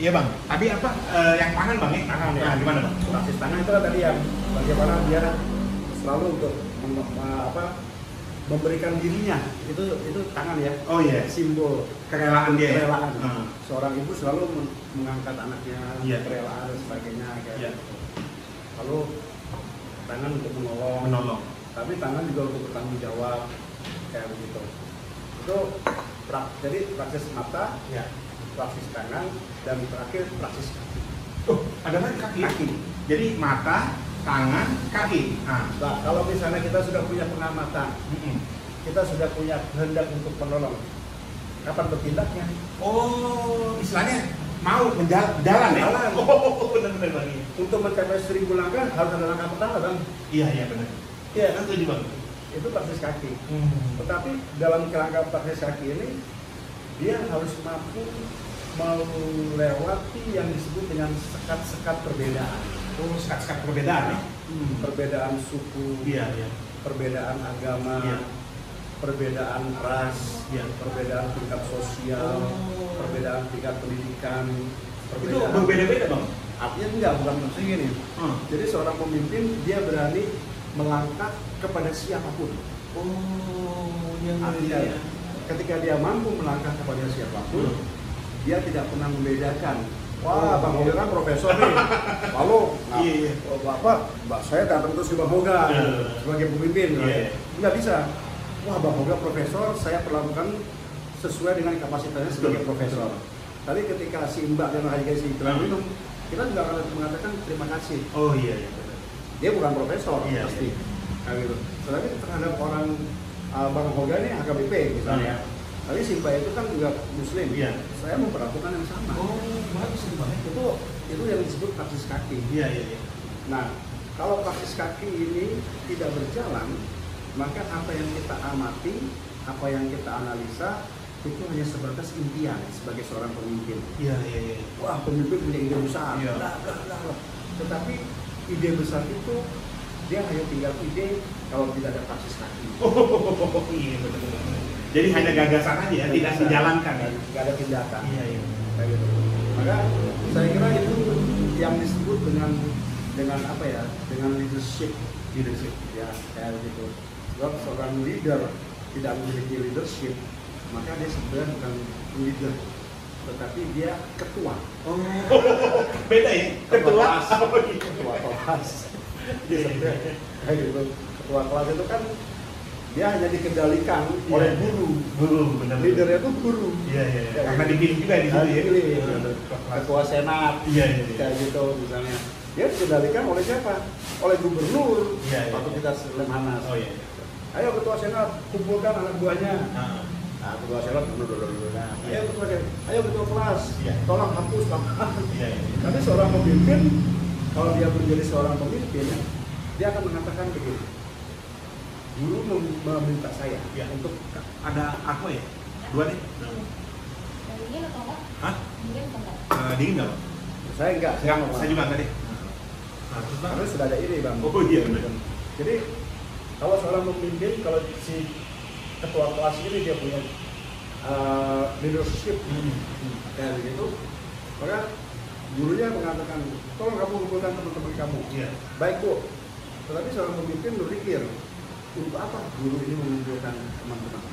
Iya bang. Tadi apa yang tangan bang? Tangan ya. Nah, gimana bang? Praksis tangan itu tadi yang bagaimana dia selalu untuk memberikan dirinya itu tangan ya. Oh iya. Simbol Kerelaan dia. Kerelaan. Seorang ibu selalu mengangkat anaknya, kerelaan dan sebagainya kayak gitu. Lalu tangan untuk menolong. Tapi tangan juga untuk bertanggung jawab kayak begitu. Itu jadi praksis mata, praksis tangan, dan terakhir praksis kaki. Ada lagi kaki. Jadi mata, tangan, kaki. Nah, kalau misalnya kita sudah punya pengamatan, kita sudah punya kehendak untuk menolong, kapan bertindaknya? Oh, istilahnya mau jalan ya? Oh, benar-benar bang. Untuk mencapai 1000 langkah harus ada langkah pertama bang. Iya benar. Iya kan tuh bang. Itu praksis kaki. Tetapi dalam kerangka praksis kaki ini dia harus mampu melewati yang disebut dengan sekat-sekat perbedaan. Oh, sekat-sekat perbedaan ya? Perbedaan suku, perbedaan agama, perbedaan ras, perbedaan tingkat sosial, perbedaan tingkat pendidikan. Itu berbeda-beda bang? Artinya bukan maksudnya gini. Jadi seorang pemimpin dia berani melangkah kepada siapapun. Artinya ketika dia mampu melangkah kepada siapapun, dia tidak pernah membedakan. Wah, Bang Hoga kan profesor nih. Lalu, saya datang terus ke Bang Hoga sebagai pemimpin. Nggak bisa. Wah, Bang Hoga profesor, saya perlakukan sesuai dengan kapasitasnya sebagai profesor. Tadi ketika si Mbak yang ngasih gelang minum, kita juga akan mengatakan terima kasih. Oh iya. Dia bukan profesor pasti. Nah, gitu. Tetapi terhadap orang Bang Hoga ini HKBP misalnya. Tapi si Mbak itu kan juga Muslim. Saya memperlakukan yang sama. Oh, bagus itu bang. Itu yang disebut praksis kaki. Iya. Nah, kalau praksis kaki ini tidak berjalan, maka apa yang kita amati, apa yang kita analisa itu hanya sebatas impian sebagai seorang pemimpin. Iya. Wah, pemimpin punya ide besar. Tetapi ide besar itu dia hanya tinggal ide kalau tidak ada praksis kaki. Iya benar. Jadi hanya gagasan aja ya, tidak dijalankan ya. Tidak ada tindakan. Iya. Kayak gitu. Maka saya kira itu yang disebut dengan apa ya? Dengan leadership ya kayak gitu. Sebab seorang leader tidak memiliki leadership, maka dia sebenarnya bukan leader, tetapi dia ketua. Oh, beda ya? Ketua kelas. Kayak gitu. Ketua kelas itu kan dia hanya dikendalikan oleh guru. Benar. Leadernya itu guru. Iya. Karena dipilih juga di situ ya. Ketua senat. Kayak gitu misalnya. Dia dikendalikan oleh siapa? Oleh gubernur. Waktu kita Lemhanas. Oh iya. Ayo ketua senat kumpulkan anak buahnya. Nah, ketua senat ayo ketua kelas. Tolong hapus Bang. Tapi seorang pemimpin kalau dia menjadi seorang pemimpin, dia akan mengatakan begini. Guru meminta saya untuk ada aku ya? 2 nih. Dingin atau enggak? Hah? Dingin atau enggak? Dingin nggak bang? Saya enggak. Saya juga enggak deh. Karena sudah ada ini Bang. Oh iya benar. Jadi kalau seorang pemimpin, kalau si ketua kelas ini dia punya leadership kayak begitu, maka gurunya mengatakan, tolong kamu kumpulkan teman-teman kamu. Baik Bu. Tetapi seorang pemimpin berpikir, untuk apa guru ini mengumpulkan teman-teman?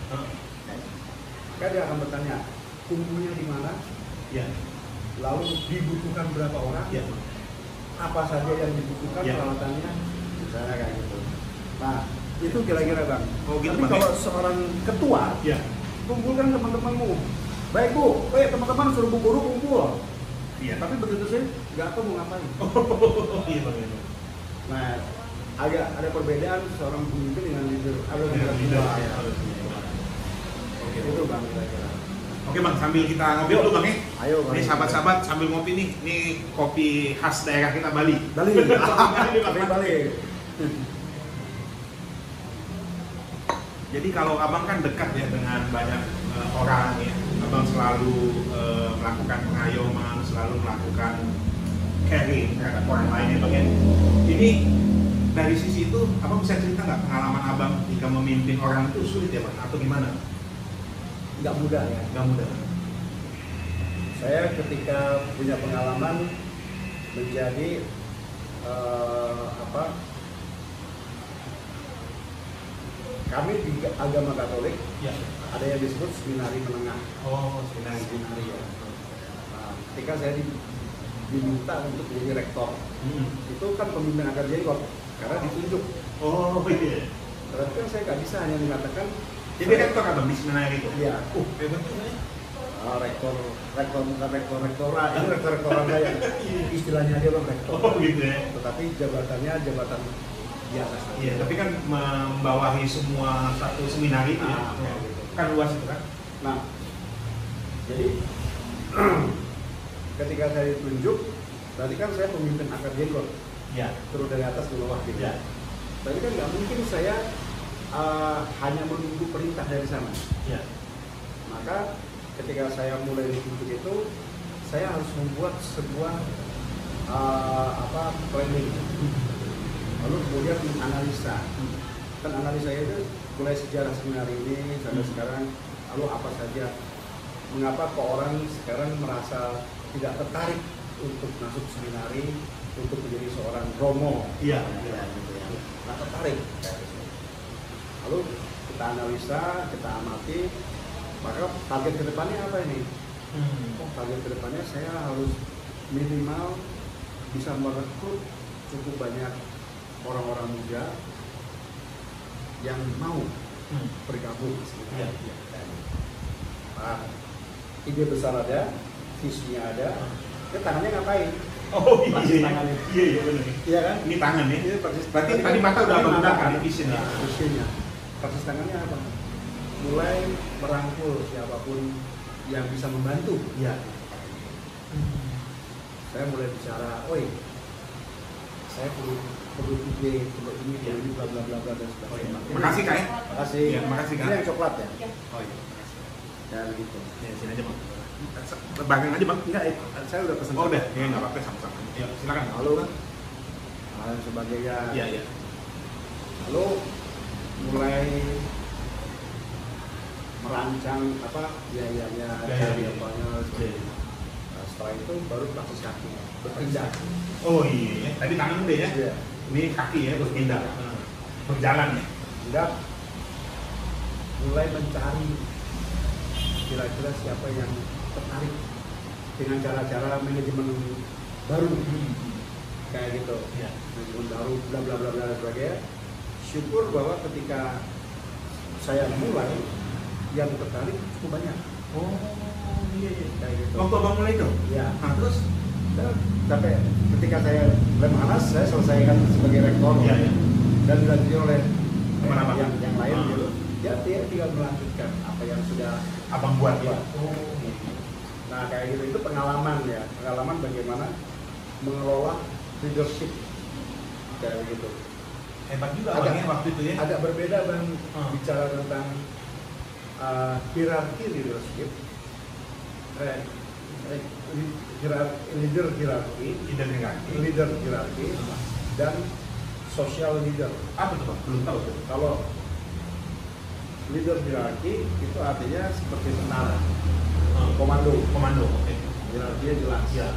Maka dia akan bertanya, kumpulnya di mana? Lalu dibutuhkan berapa orang? Apa saja yang dibutuhkan peralatannya? Misalnya kayak gitu. Nah, itu kira-kira Bang. Tapi kalau seorang ketua, kumpulkan teman-temanmu. Baik Bu, teman-teman suruh Bu Guru kumpul. Tapi begitu sih, nggak tahu mau ngapain. Iya Bang. Nah, agak ada perbedaan seorang pemimpin dengan leader. Itu Bang kira-kira. Oke Bang, sambil kita ngopi dulu Bang ya. Ayo Bang. Ini sahabat-sahabat sambil ngopi nih, ini kopi khas daerah kita Bali. Bali. Jadi kalau Abang kan dekat ya dengan banyak orang ya. Abang selalu melakukan pengayoman, selalu melakukan caring terhadap orang lain ya Bang ya. Ini dari sisi itu, Abang bisa cerita nggak pengalaman Abang jika memimpin orang itu sulit ya Bang? Atau gimana? Nggak mudah ya. Nggak mudah. Saya ketika punya pengalaman menjadi kami di agama Katolik Ya. ada yang disebut seminari menengah. Oh, seminari. Seminari ya. Nah, ketika saya diminta untuk menjadi rektor, itu kan pemimpin akar jenggot karena ditunjuk. Oh iya. Berarti kan saya nggak bisa hanya mengatakan. Jadi rektor apa di seminari itu? Iya. Hebat juga ya. Rektor bukan rektorat, ini rektoran saya. Istilahnya dia rektor. Oh gitu ya. Tetapi jabatannya jabatan biasa saja. Iya, tapi kan membawahi semua satu seminari itu ya. Kayak gitu. Kan luas itu kan. Nah, jadi ketika saya ditunjuk, berarti kan saya pemimpin akar jenggot, Iya. turun dari atas ke bawah gitu. Iya. Tapi kan nggak mungkin saya hanya menunggu perintah dari sana. Iya. Maka ketika saya mulai ditunjuk itu, saya harus membuat sebuah planning. Lalu kemudian menganalisa. Kan analisa itu mulai sejarah seminari ini sampai sekarang, lalu apa saja, mengapa kok orang sekarang merasa tidak tertarik untuk masuk seminari, untuk menjadi seorang romo. Iya. Gitu ya. Nggak tertarik. Lalu kita analisa, kita amati, maka target kedepannya apa ini? Oh, target kedepannya saya harus minimal bisa merekrut cukup banyak orang-orang muda yang mau bergabung. Iya. Nah, ide besar ada, visinya ada, tangannya ngapain? Oh iya. Persis tangannya. Iya benar. Iya kan? Ini tangan ya. Ini persis. Berarti tadi mata udah menggunakan vision ya. Visinya. Persis tangannya apa? Mulai merangkul siapapun yang bisa membantu. Iya. Saya mulai bicara, oi, saya perlu ide, perlu ini, bla bla bla bla dan sebagainya. Makasih Kak ya. Makasih. Iya, makasih, Kak. Ini yang coklat ya? Ya. Oh iya. Ya gitu. Ya, sini aja bang. Bagang aja bang. Enggak, saya udah pesan. Oh udah. Ya nggak apa-apa sama-sama. Ya silakan. Lalu dan sebagainya. Iya iya. Lalu mulai merancang apa biayanya, cari apanya. Nah, setelah itu baru praktis kaki, bertindak. Oh iya. Tadi tangan udah ya. Iya. Ini kaki ya berpindah. Berjalan ya. Tindak. Mulai mencari kira-kira siapa yang tertarik dengan cara-cara manajemen baru kayak gitu, Iya. manajemen baru bla bla bla bla dan sebagainya. Syukur bahwa ketika saya mulai yang tertarik cukup banyak. Oh iya iya. Kayak gitu. Waktu abang mulai itu? Ya. Nah terus? Dan sampai ketika saya Lemhanas, saya selesaikan sebagai rektor. Iya iya. Dan dilanjutkan oleh Teman-teman. yang lain Ah. gitu. Ya dia tinggal melanjutkan apa yang sudah Abang buat ya. Oh. Nah kayak gitu, itu pengalaman ya, pengalaman bagaimana mengelola leadership kayak gitu. Hebat juga abangnya waktu itu ya. Agak berbeda bang bicara tentang hierarki leadership, leader hierarki, leader hierarki, dan social leader. Apa tuh bang? Belum tahu tuh. Kalau leader hierarki itu artinya seperti tentara, komando. Oke. Hierarkinya jelas. Iya.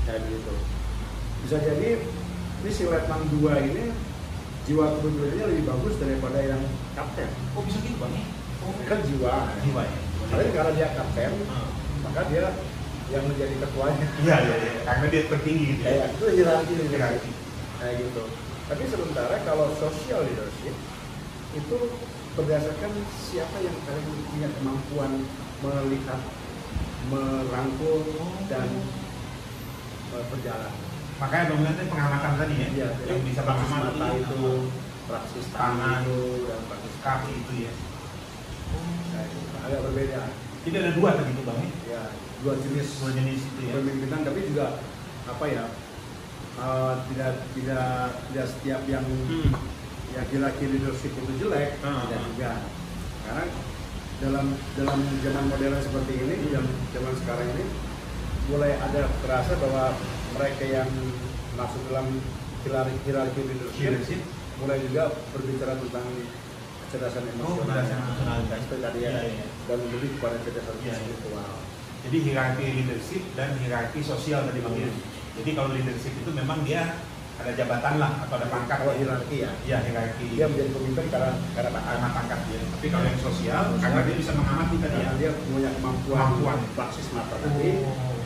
Kayak gitu. Bisa jadi ini si letnan 2 ini jiwa kepemimpinannya lebih bagus daripada yang kapten. Oh bisa gitu bang ya? Oh Kan jiwa. jiwa ya. Tapi karena dia kapten, maka dia yang menjadi ketuanya. Iya iya iya. Karena dia tertinggi gitu ya. Kayak itu hierarki Hierarki. kayak gitu. Tapi sementara kalau social leadership itu berdasarkan siapa yang paling punya kemampuan melihat, merangkul dan berjalan. Makanya bang nanti pengamatan tadi ya. Iya, Yang bisa bang praksis amati mata itu, praksis tangan itu, dan praksis kaki itu ya. kayak gitu. Agak berbeda. Jadi ada dua tadi tuh bang ya. Ya, dua jenis itu ya. kepemimpinan, tapi juga apa ya? Tidak setiap yang laki-laki leadership itu jelek, tidak juga. Karena dalam zaman modern seperti ini, zaman sekarang ini mulai ada terasa bahwa mereka yang masuk dalam hierarki leadership mulai juga berbicara tentang kecerdasan emosional, kecerdasan emosional. dan tadi ya, Iya, iya. dan lebih kepada kecerdasan Iya, iya. spiritual. Jadi hierarki leadership dan hierarki sosial tadi bang ya. Jadi kalau leadership itu memang dia ada jabatan lah atau ada pangkat. Kalau hierarki ya. Ya hierarki. Dia menjadi pemimpin karena pangkat dia. Tapi kalau yang sosial, karena dia bisa mengamati tadi ya. Dia punya kemampuan praksis mata tadi,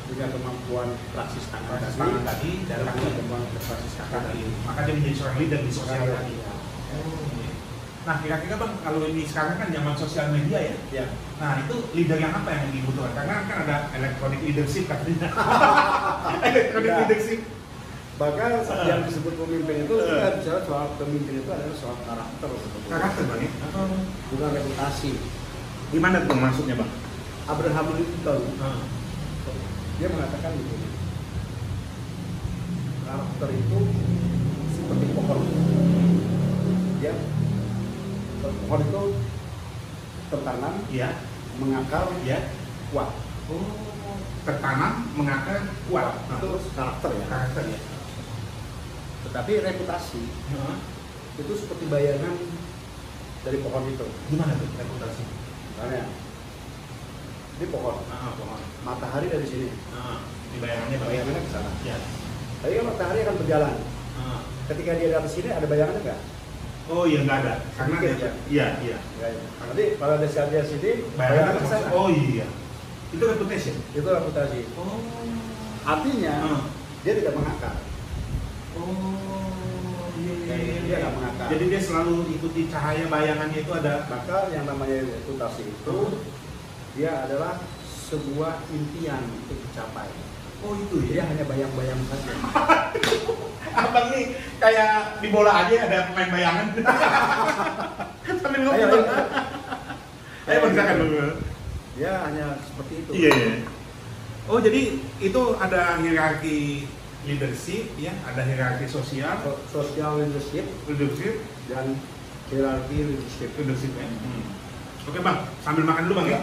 punya kemampuan praksis tangan tadi, dan punya kemampuan praksis kaki tadi. Maka dia menjadi seorang leader di sosial tadi. Nah kira-kira bang, kalau ini sekarang kan zaman sosial media ya. Ya. Nah itu leader yang apa yang dibutuhkan? Karena kan ada electronic leadership katanya. Electronic leadership. Bahkan yang disebut pemimpin itu kita bicara soal pemimpin itu adalah soal karakter sebetulnya. Karakter bang ya? Bukan reputasi. Gimana tuh maksudnya bang? Abraham Lincoln dia mengatakan begini, karakter itu seperti pohon. Ya, pohon itu tertanam, ya, mengakar, ya, kuat. Tertanam, mengakar, kuat. Itu karakter ya. Karakter ya. Tetapi reputasi itu seperti bayangan dari pohon itu. Gimana tuh reputasi? Misalnya, ini pohon. Pohon. Matahari dari sini. Di bayangannya bang. Bayangannya ke sana. Ya. Tapi kan matahari akan berjalan. Ketika dia dari sini ada bayangannya nggak? Oh iya nggak ada. Karena Sedikit, dia, iya. Nanti kalau ada saat dia sini, Bayangannya ke sana. Oh iya. Itu reputation. Itu reputasi. Oh. Artinya dia tidak mengakar. Oh iya. Dia nggak mengakar. Jadi dia selalu ikuti cahaya bayangannya itu ada. Maka yang namanya reputasi itu dia adalah sebuah impian untuk dicapai. Oh itu Dia ya. hanya bayang-bayang saja. Abang nih kayak di bola aja ada pemain bayangan. Sambil Ayo, ngomong. ayo. Ayo bangsakan dulu. Dia hanya seperti itu. Iya iya. Oh jadi itu ada hierarki leadership ya, ada hierarki sosial, Social leadership leadership dan hierarki leadership. ya. Oke bang, sambil makan dulu bang ya.